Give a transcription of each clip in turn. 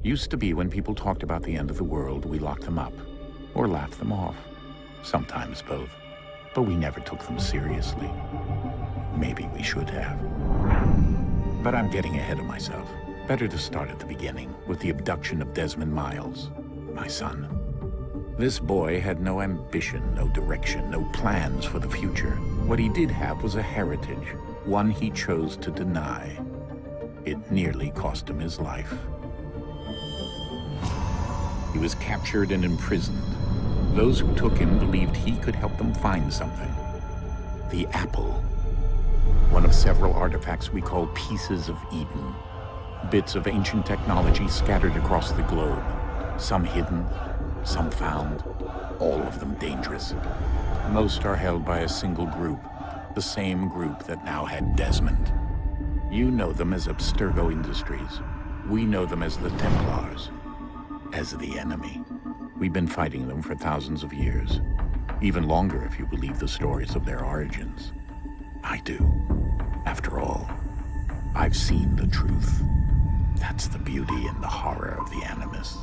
Used to be when people talked about the end of the world, we locked them up, or laughed them off. Sometimes both. But we never took them seriously. Maybe we should have. But I'm getting ahead of myself. Better to start at the beginning, with the abduction of Desmond Miles, my son. This boy had no ambition, no direction, no plans for the future. What he did have was a heritage, one he chose to deny. It nearly cost him his life. He was captured and imprisoned. Those who took him believed he could help them find something. The apple. One of several artifacts we call pieces of Eden. Bits of ancient technology scattered across the globe. Some hidden, some found, all of them dangerous. Most are held by a single group, the same group that now had Desmond. You know them as Abstergo Industries. We know them as the Templars, as the enemy. We've been fighting them for thousands of years, even longer if you believe the stories of their origins. I do. After all, I've seen the truth. That's the beauty and the horror of the Animus.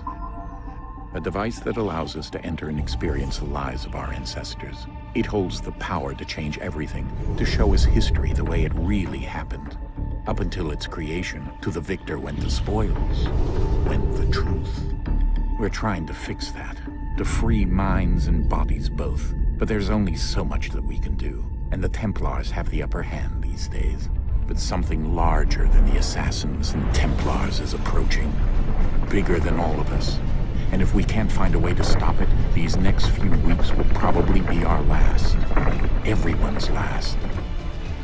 A device that allows us to enter and experience the lives of our ancestors. It holds the power to change everything, to show us history the way it really happened. Up until its creation, to the victor went the spoils, went the truth. We're trying to fix that, to free minds and bodies both. But there's only so much that we can do, and the Templars have the upper hand these days. But something larger than the Assassins and Templars is approaching, bigger than all of us. And if we can't find a way to stop it, these next few weeks will probably be our last. Everyone's last.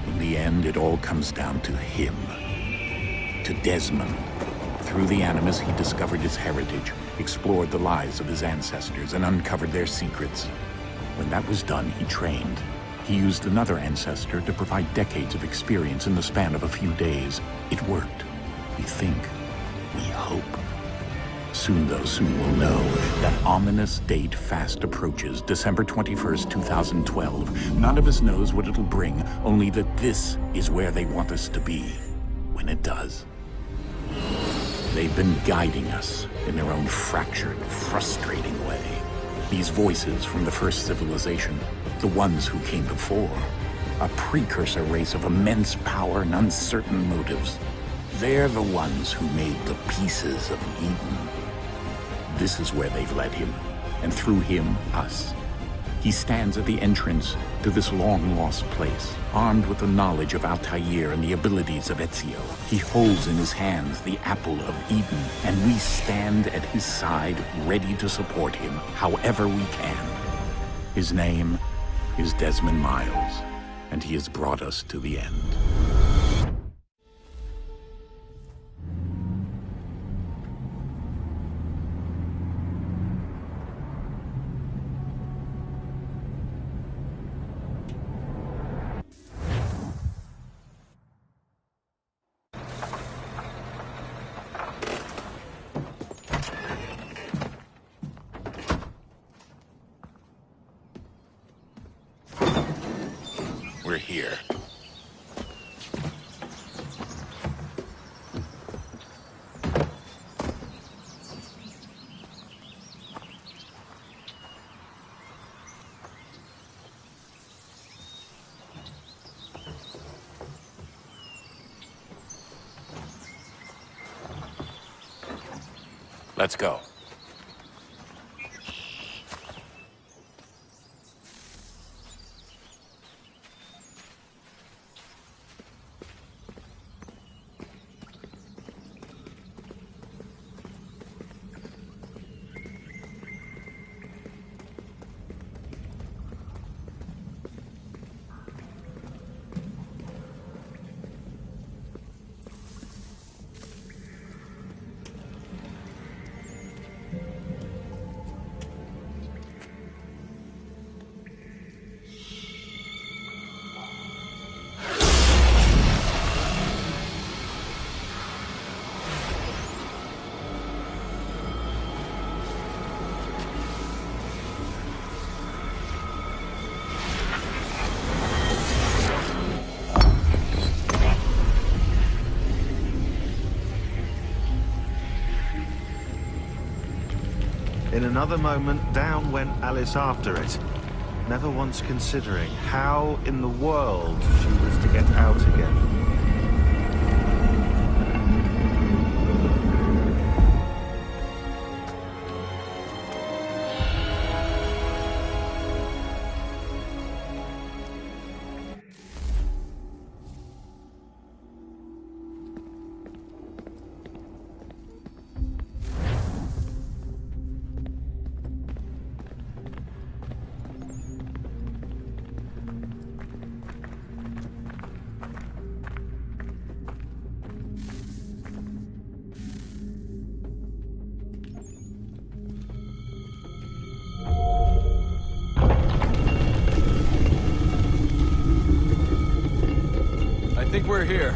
In the end, it all comes down to him. To Desmond. Through the Animus, he discovered his heritage, explored the lives of his ancestors, and uncovered their secrets. When that was done, he trained. He used another ancestor to provide decades of experience in the span of a few days. It worked. We think. We hope. Soon we'll know. That ominous date fast approaches, December 21st, 2012. None of us knows what it'll bring, only that this is where they want us to be, when it does. They've been guiding us in their own fractured, frustrating way. These voices from the first civilization, the ones who came before, a precursor race of immense power and uncertain motives. They're the ones who made the pieces of Eden. This is where they've led him, and through him, us. He stands at the entrance to this long-lost place, armed with the knowledge of Altair and the abilities of Ezio. He holds in his hands the apple of Eden, and we stand at his side, ready to support him however we can. His name is Desmond Miles, and he has brought us to the end. We're here. Let's go. In another moment, down went Alice after it, never once considering how in the world she was to get out again. I think we're here.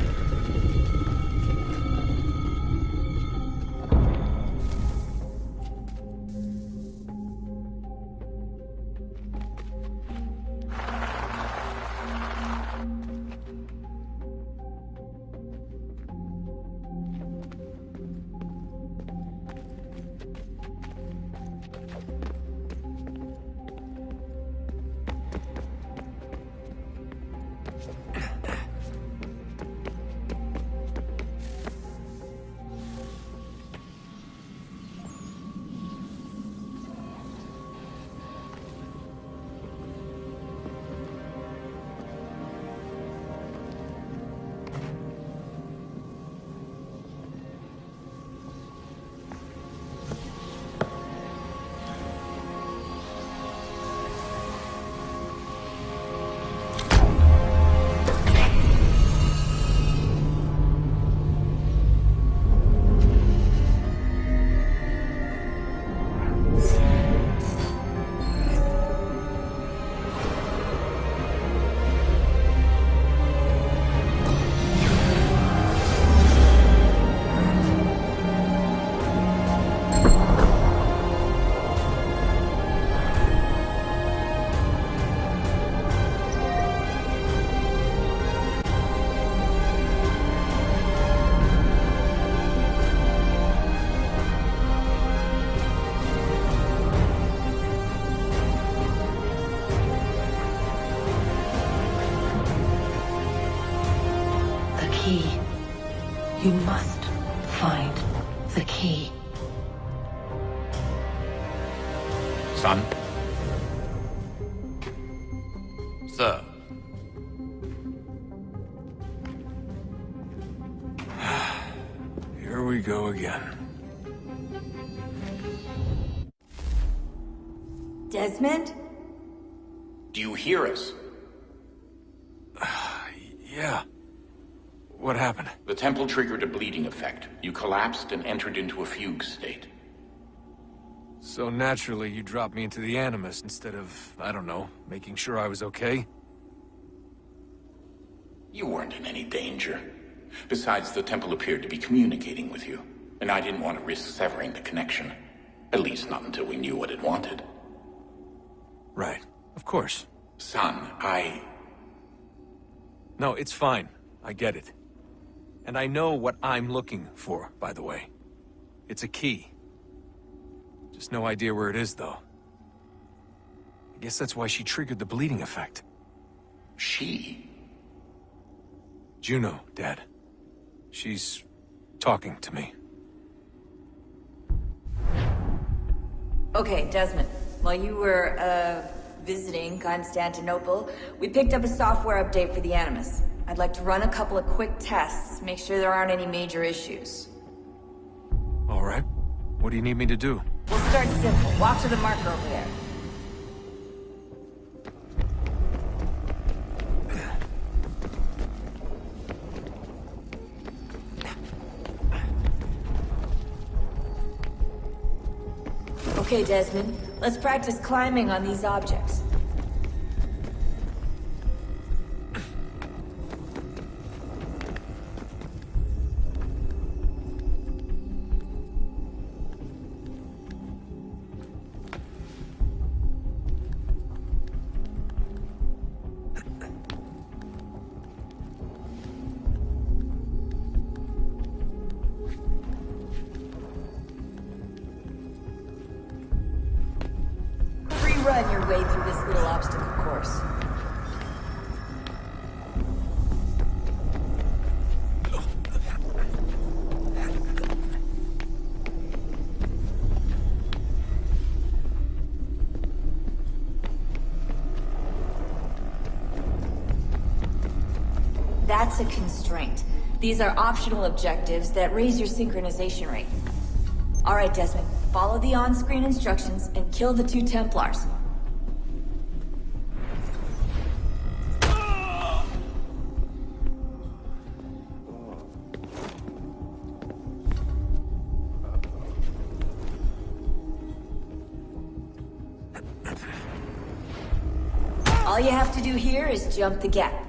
You must find the key. Son? Sir. Here we go again. Desmond? Do you hear us? Yeah. What happened? The temple triggered a bleeding effect. You collapsed and entered into a fugue state. So naturally, you dropped me into the Animus instead of, I don't know, making sure I was okay? You weren't in any danger. Besides, the temple appeared to be communicating with you, and I didn't want to risk severing the connection. At least not until we knew what it wanted. Right. Of course. Son, No, it's fine. I get it. And I know what I'm looking for, by the way. It's a key. Just no idea where it is, though. I guess that's why she triggered the bleeding effect. She? Juno, Dad. She's talking to me. Okay, Desmond. While you were, visiting Constantinople, we picked up a software update for the Animus. I'd like to run a couple of quick tests, make sure there aren't any major issues. All right. What do you need me to do? We'll start simple. Walk to the marker over there. Okay, Desmond. Let's practice climbing on these objects. run your way through this little obstacle course. That's a constraint. These are optional objectives that raise your synchronization rate. Alright, Desmond. Follow the on-screen instructions and kill the 2 Templars. All you have to do here is jump the gap.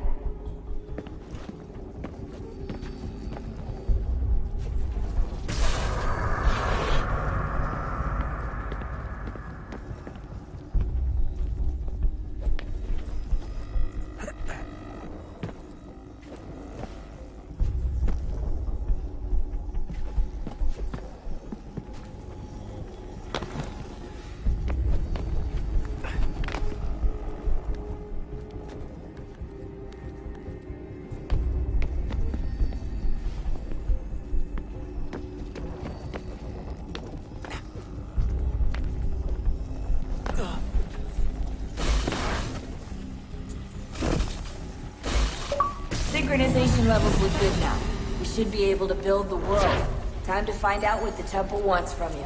Synchronization levels look good now. We should be able to build the world. Time to find out what the temple wants from you.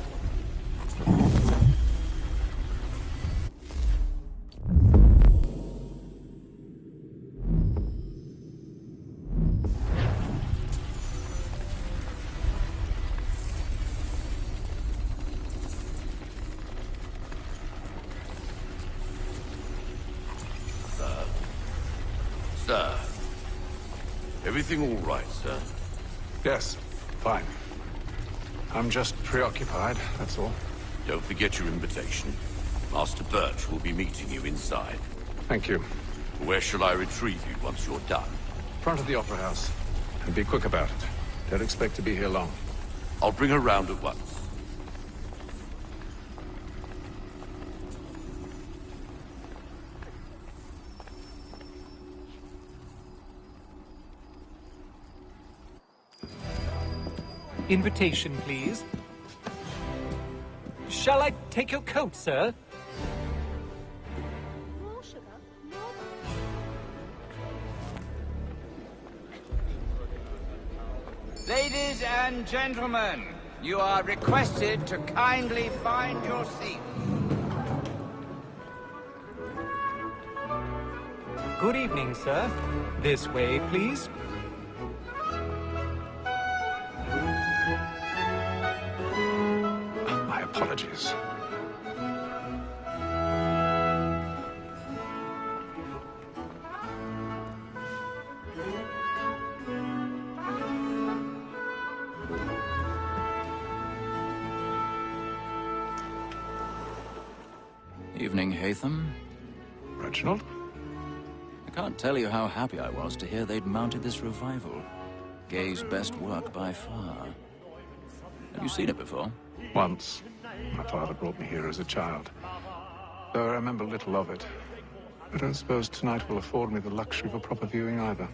Sir. Everything all right, sir? Yes, fine. I'm just preoccupied, that's all. Don't forget your invitation. Master Birch will be meeting you inside. Thank you. Where shall I retrieve you once you're done? Front of the Opera House. And be quick about it. Don't expect to be here long. I'll bring her round at once. Invitation, please. Shall I take your coat, sir? Ladies and gentlemen, you are requested to kindly find your seat. Good evening, sir. This way, please. My apologies. Evening, Hatham. Reginald? I can't tell you how happy I was to hear they'd mounted this revival. Gay's best work by far. Have you seen it before? Once. My father brought me here as a child. Though I remember little of it. I don't suppose tonight will afford me the luxury of a proper viewing either.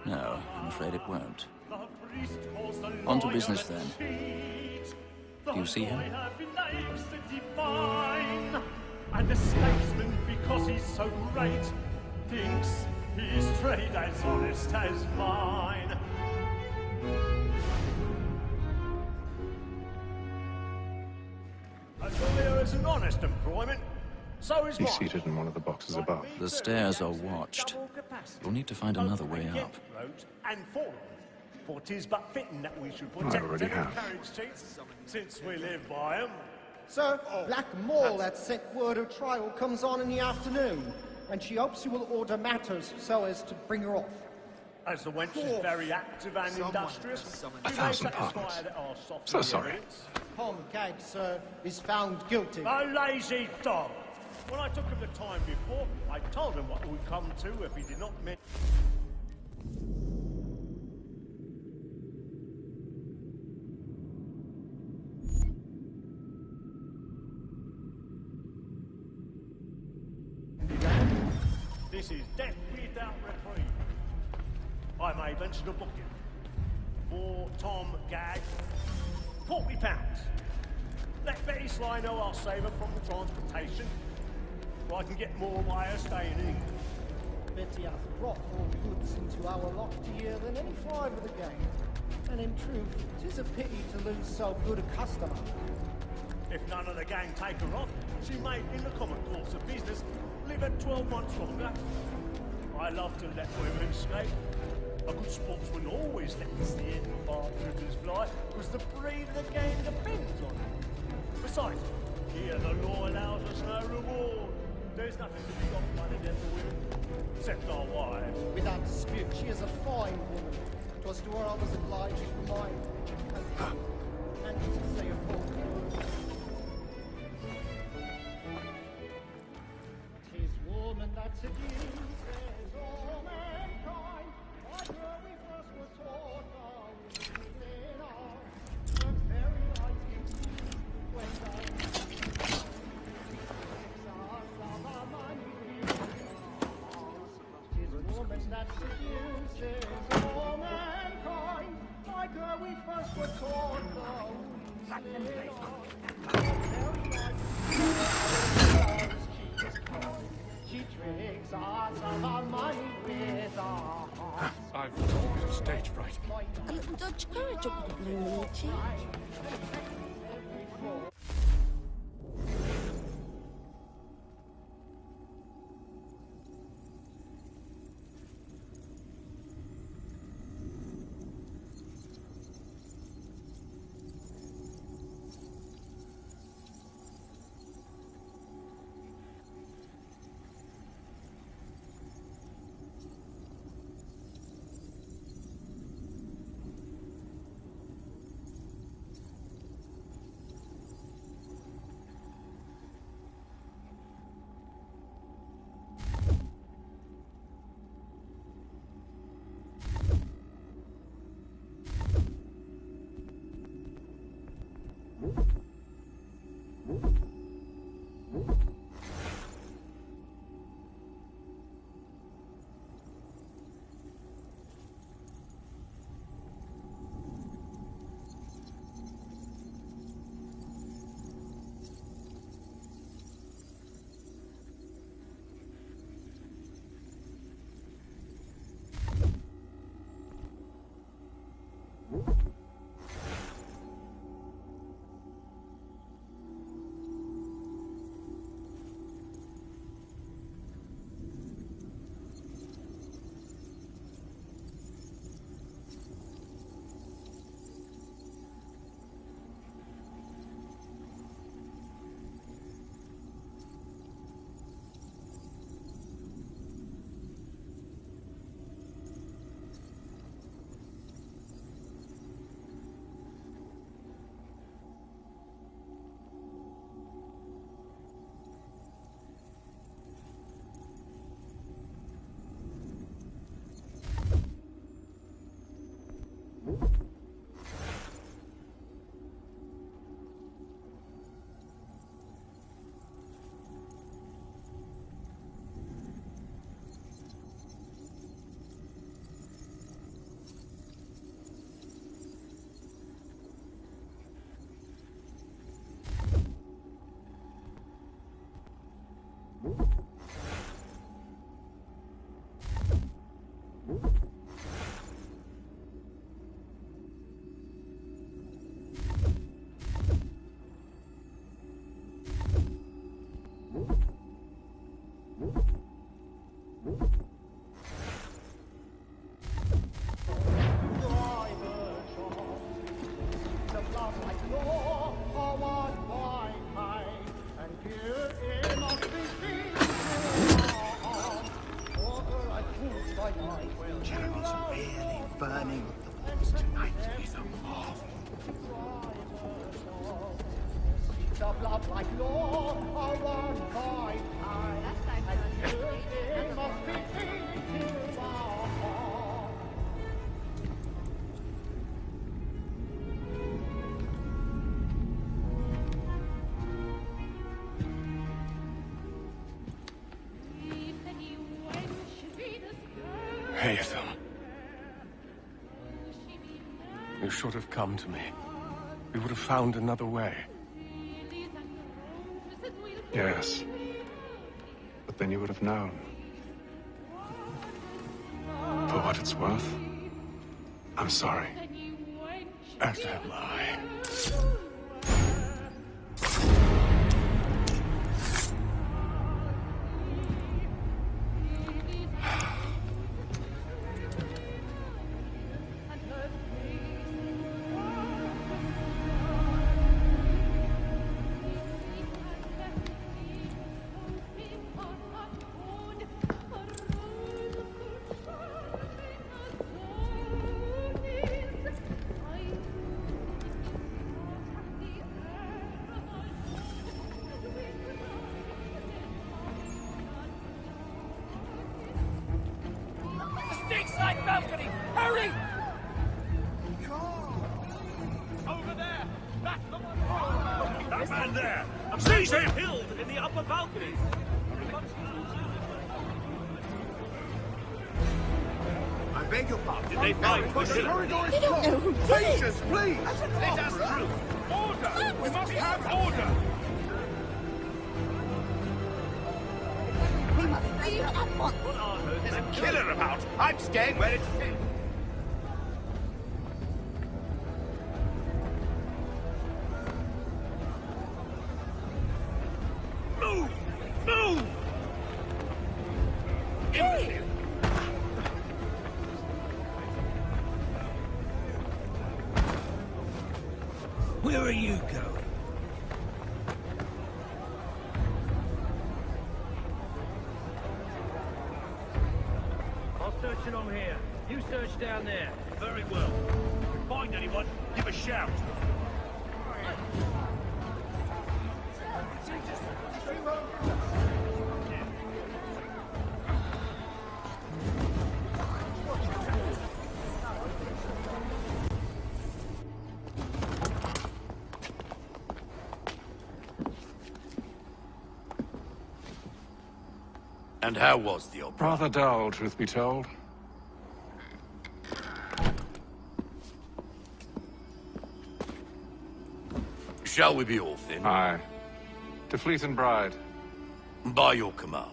No, I'm afraid it won't. On to business then. Do you see him? And the statesman, because he's so great, thinks his trade as honest as mine. A lawyer is an honest employment, so is He's mine. seated in one of the boxes above. The stairs are watched. You'll need to find another way up. And for for 'tis but fitting that we should I protect already them have. carriage seats, since we live by 'em. Sir, Black Mall had sent word her trial comes on in the afternoon, and she hopes you will order matters so as to bring her off. As the wench is very active and industrious, we may 1,000 satisfy pardons. that our soft So sorry. evidence. Tom Gag, sir, is found guilty. A lazy dog! When I took him the time before, I told him what it would come to if he did not meet. This is death without reprieve. I may venture to book it. For Tom Gag, £40. Let Betty Sly know I'll save her from the transportation, so I can get more by her staying in. Betty hath brought more goods into our locked here than any five of the gang. And in truth, 'tis a pity to lose so good a customer. If none of the gang take her off, she may, in the common course of business, live at 12 months longer. I love to let women escape. A good sportsman always lets the end partridges fly, because the breed of the game depends on it. Besides, here the law allows us no reward. There's nothing to be got by the death of women, except our wives. Without dispute, she is a fine woman. 'Twas to her I was obliged for mine. And to say a full word. 'Tis woman that seduces all mankind. Like her we first were taught our within our but very light when woman that seduces all mankind, like her we first were taught she tricks us of our money with our hearts. I've got stage fright. A little Dutch courage up the blue in the cheek. should have come to me. We would have found another way. Yes. But then you would have known. For what it's worth, I'm sorry. As am I. Side balcony! Hurry! Over there! That's the one! That man there! Seize him! Killed in the upper balcony! I beg your pardon. Did they find the The corridor is They don't know who blocked. did it. Patience, please! Let us through! Order! We must have order! We must leave at once. There's a killer about. I'm staying where it's safe. Move! Move! Hey! Where are you going? I'll search along here. You search down there. Very well. If you find anyone, give a shout. And how was the opera? Rather dull, truth be told. Shall we be off then? Aye. To Fleet and Bride. By your command.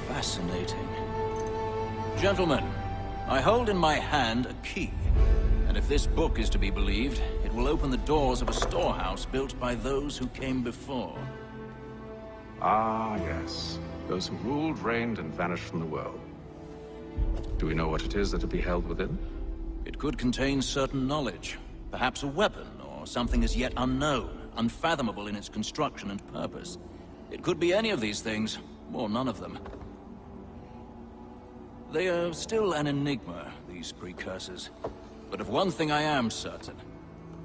Fascinating. Gentlemen, I hold in my hand a key. And if this book is to be believed, it will open the doors of a storehouse built by those who came before. Ah, yes. Those who ruled, reigned, and vanished from the world. Do we know what it is that will be held within? It could contain certain knowledge. Perhaps a weapon, or something as yet unknown, unfathomable in its construction and purpose. It could be any of these things, or none of them. They are still an enigma, these precursors. But of one thing I am certain.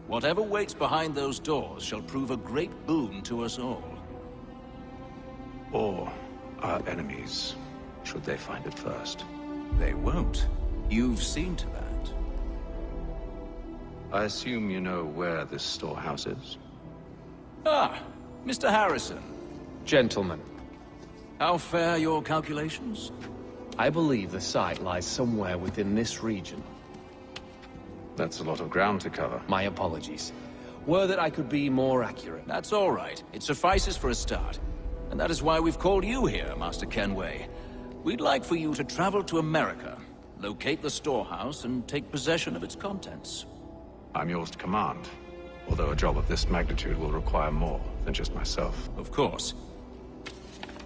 Whatever waits behind those doors shall prove a great boon to us all. Or our enemies, should they find it first. They won't. You've seen to that. I assume you know where this storehouse is? Ah, Mr. Harrison. Gentlemen, How fare your calculations? I believe the site lies somewhere within this region. That's a lot of ground to cover. My apologies. Were that I could be more accurate. That's all right. It suffices for a start. And that is why we've called you here, Master Kenway. We'd like for you to travel to America, locate the storehouse, and take possession of its contents. I'm yours to command. Although a job of this magnitude will require more than just myself. Of course.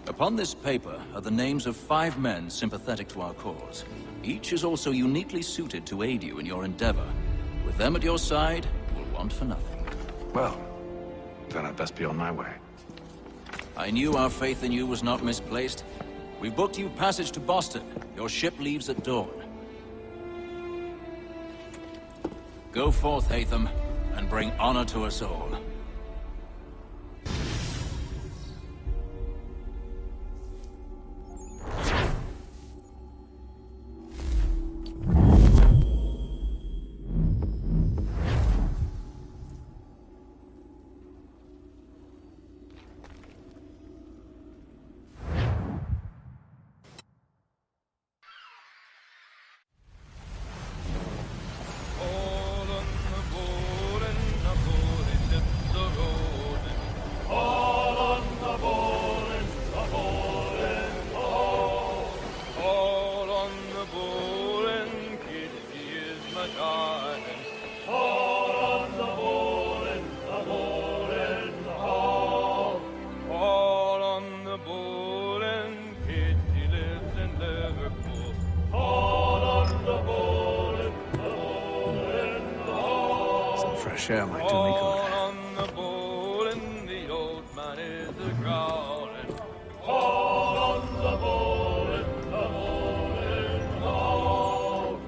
Upon this paper are the names of 5 men sympathetic to our cause. Each is also uniquely suited to aid you in your endeavor. With them at your side, you'll want for nothing. Well, then I'd best be on my way. I knew our faith in you was not misplaced. We've booked you passage to Boston. Your ship leaves at dawn. Go forth, Hatham, and bring honor to us all. bowl, and Kitty lives in Liverpool. All on the bowl, and the bowl, and the bowl. Some fresh air might do me good. All on the bowl, and the old man is a growling. All on the bowl, and the bowl, and the bowl.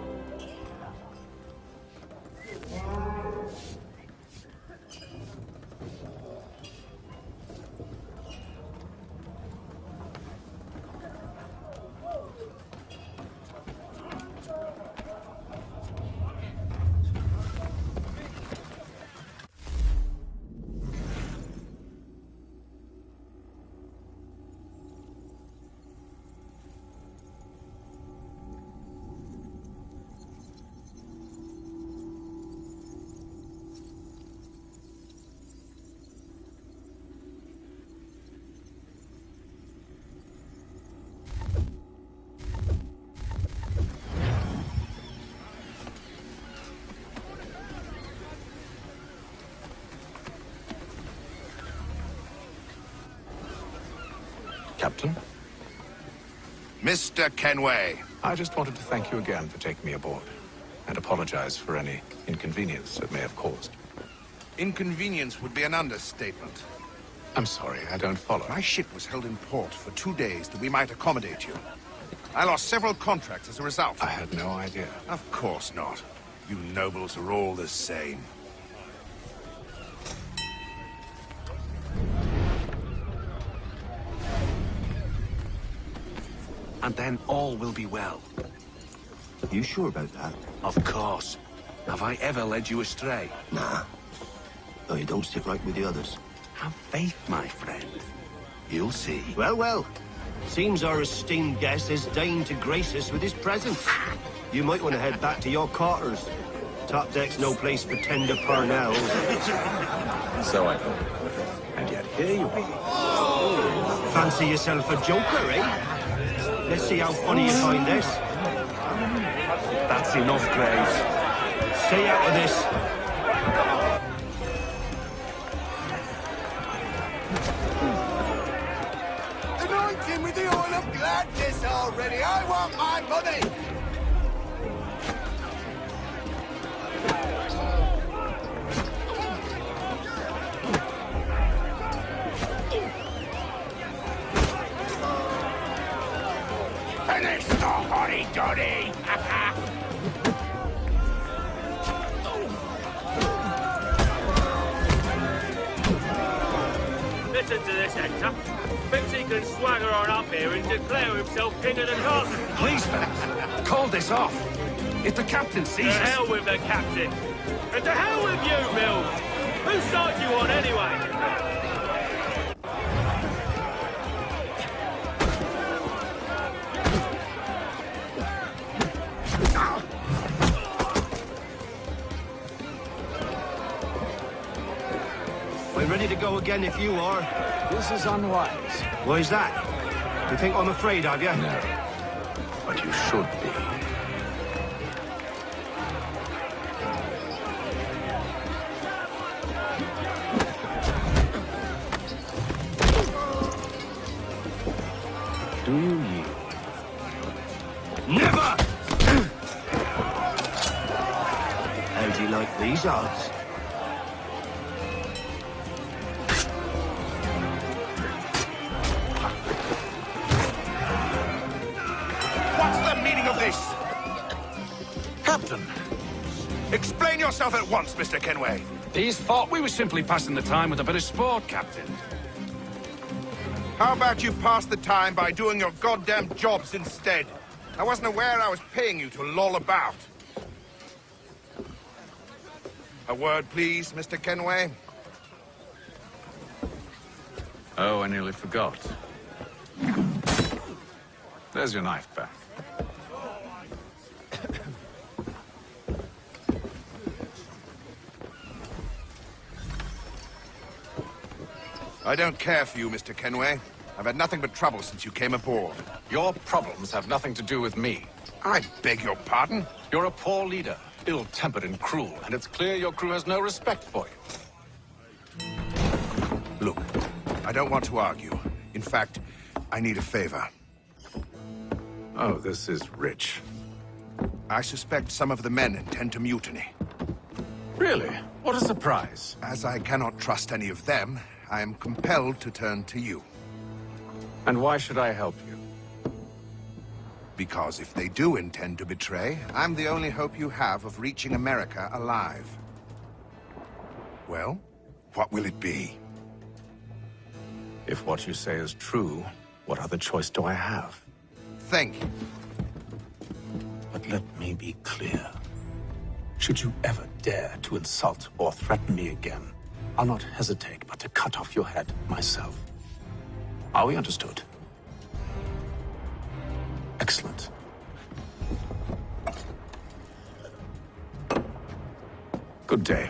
Captain? Mr. Kenway. I just wanted to thank you again for taking me aboard, and apologize for any inconvenience it may have caused. Inconvenience would be an understatement. I'm sorry, I don't follow. My ship was held in port for 2 days that we might accommodate you. I lost several contracts as a result. I had no idea. Of course not. You nobles are all the same. And then all will be well. Are you sure about that? Of course. Have I ever led you astray? Nah. No, you don't stick right with the others. Have faith, my friend. You'll see. Well, well. Seems our esteemed guest has deigned to grace us with his presence. You might want to head back to your quarters. Top deck's no place for tender parnells. So I thought. And yet here you are. Fancy yourself a joker, eh? Let's see how funny you find this. That's enough, Graves. Stay out of this. Anoint him with the oil of gladness already. I want my money. Finish the hotty-dotty! Listen to this, Hector. Thinks he can swagger on up here and declare himself king of the castle. Please, fellas, call this off. If the captain sees To us... hell with the captain. And to hell with you, Mills. Whose side you on, anyway? I'm ready to go again if you are. This is unwise. Why is that? You think I'm afraid of you? No. But you should be. Do you yield? Never! How do you like these odds? What's the meaning of this? Captain, Explain yourself at once, Mr. Kenway. these thought we were simply passing the time with a bit of sport, Captain. How about you pass the time by doing your goddamn jobs instead? I wasn't aware I was paying you to loll about. A word, please, Mr. Kenway. Oh, I nearly forgot. There's your knife back. I don't care for you, Mr. Kenway. I've had nothing but trouble since you came aboard. Your problems have nothing to do with me. I beg your pardon? You're a poor leader, ill-tempered and cruel, and it's clear your crew has no respect for you. Look, I don't want to argue. In fact, I need a favor. Oh, this is rich. I suspect some of the men intend to mutiny. Really? What a surprise. As I cannot trust any of them, I am compelled to turn to you. And why should I help you? Because if they do intend to betray, I'm the only hope you have of reaching America alive. Well, what will it be? If what you say is true, what other choice do I have? Thank you. But let me be clear. Should you ever dare to insult or threaten me again, I'll not hesitate but to cut off your head myself. Are we understood? Excellent. Good day.